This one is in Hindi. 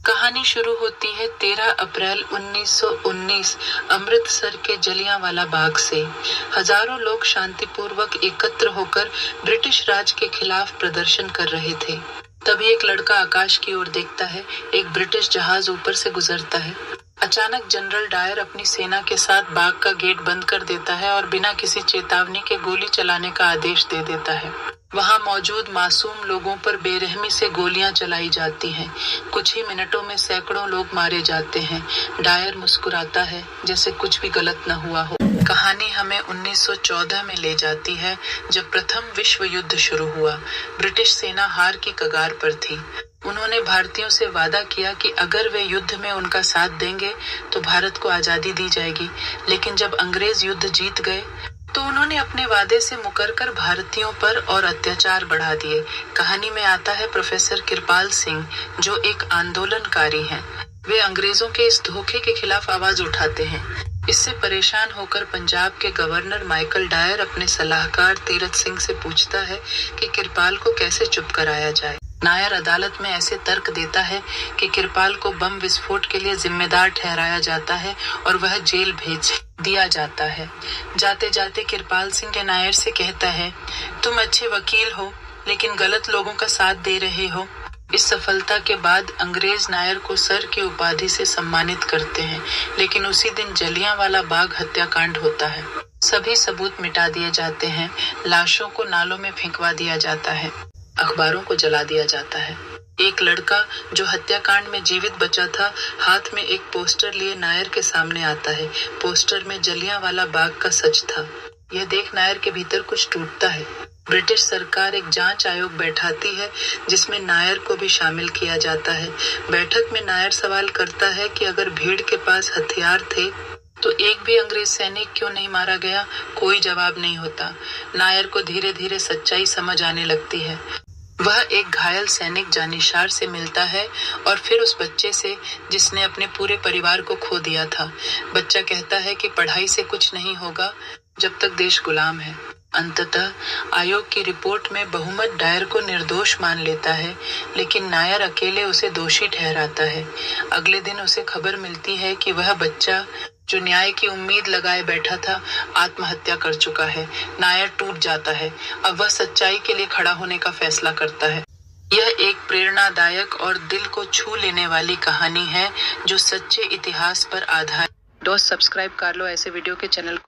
कहानी शुरू होती है 13 अप्रैल 1919 अमृतसर के जलियांवाला बाग से। हजारों लोग शांतिपूर्वक एकत्र होकर ब्रिटिश राज के खिलाफ प्रदर्शन कर रहे थे। तभी एक लड़का आकाश की ओर देखता है। एक ब्रिटिश जहाज ऊपर से गुजरता है। अचानक जनरल डायर अपनी सेना के साथ बाग का गेट बंद कर देता है और बिना किसी चेतावनी के गोली चलाने का आदेश दे देता है। वहां मौजूद मासूम लोगों पर बेरहमी से गोलियां चलाई जाती हैं। कुछ ही मिनटों में सैकड़ों लोग मारे जाते हैं। डायर मुस्कुराता है जैसे कुछ भी गलत न हुआ हो। कहानी हमें 1914 में ले जाती है, जब प्रथम विश्व युद्ध शुरू हुआ। ब्रिटिश सेना हार की कगार पर थी। उन्होंने भारतीयों से वादा किया कि अगर वे युद्ध में उनका साथ देंगे तो भारत को आजादी दी जाएगी। लेकिन जब अंग्रेज युद्ध जीत गए तो उन्होंने अपने वादे से मुकरकर भारतीयों पर और अत्याचार बढ़ा दिए। कहानी में आता है प्रोफेसर कृपाल सिंह, जो एक आंदोलनकारी हैं। वे अंग्रेजों के इस धोखे के खिलाफ आवाज उठाते हैं। इससे परेशान होकर पंजाब के गवर्नर माइकल डायर अपने सलाहकार तीरथ सिंह से पूछता है कि कृपाल को कैसे चुप कराया जाए। नायर अदालत में ऐसे तर्क देता है कि कृपाल को बम विस्फोट के लिए जिम्मेदार ठहराया जाता है और वह जेल भेज दिया जाता है। जाते जाते कृपाल सिंह नायर से कहता है, तुम अच्छे वकील हो लेकिन गलत लोगों का साथ दे रहे हो। इस सफलता के बाद अंग्रेज नायर को सर की उपाधि से सम्मानित करते हैं। लेकिन उसी दिन जलियांवाला बाग हत्याकांड होता है। सभी सबूत मिटा दिए जाते हैं। लाशों को नालों में फेंकवा दिया जाता है। अखबारों को जला दिया जाता है। एक लड़का जो हत्याकांड में जीवित बचा था, हाथ में एक पोस्टर लिए नायर के सामने आता है। पोस्टर में जलियांवाला बाग का सच था। यह देख नायर के भीतर कुछ टूटता है। ब्रिटिश सरकार एक जांच आयोग बैठाती है जिसमें नायर को भी शामिल किया जाता है। बैठक में नायर सवाल करता है कि अगर भीड़ के पास हथियार थे तो एक भी अंग्रेज सैनिक क्यों नहीं मारा गया। कोई जवाब नहीं होता। नायर को धीरे धीरे सच्चाई समझ आने लगती है। वह एक घायल सैनिक जानिशार से मिलता है और फिर उस बच्चे से जिसने अपने पूरे परिवार को खो दिया था। बच्चा कहता है कि पढ़ाई से कुछ नहीं होगा जब तक देश गुलाम है। अंततः आयोग की रिपोर्ट में बहुमत डायर को निर्दोष मान लेता है, लेकिन नायर अकेले उसे दोषी ठहराता है। अगले दिन उसे खबर मिलती है कि वह बच्चा जो न्याय की उम्मीद लगाए बैठा था, आत्महत्या कर चुका है। नायर टूट जाता है। अब वह सच्चाई के लिए खड़ा होने का फैसला करता है। यह एक प्रेरणादायक और दिल को छू लेने वाली कहानी है जो सच्चे इतिहास पर आधारित। दोस्त सब्सक्राइब कर लो ऐसे वीडियो के चैनल।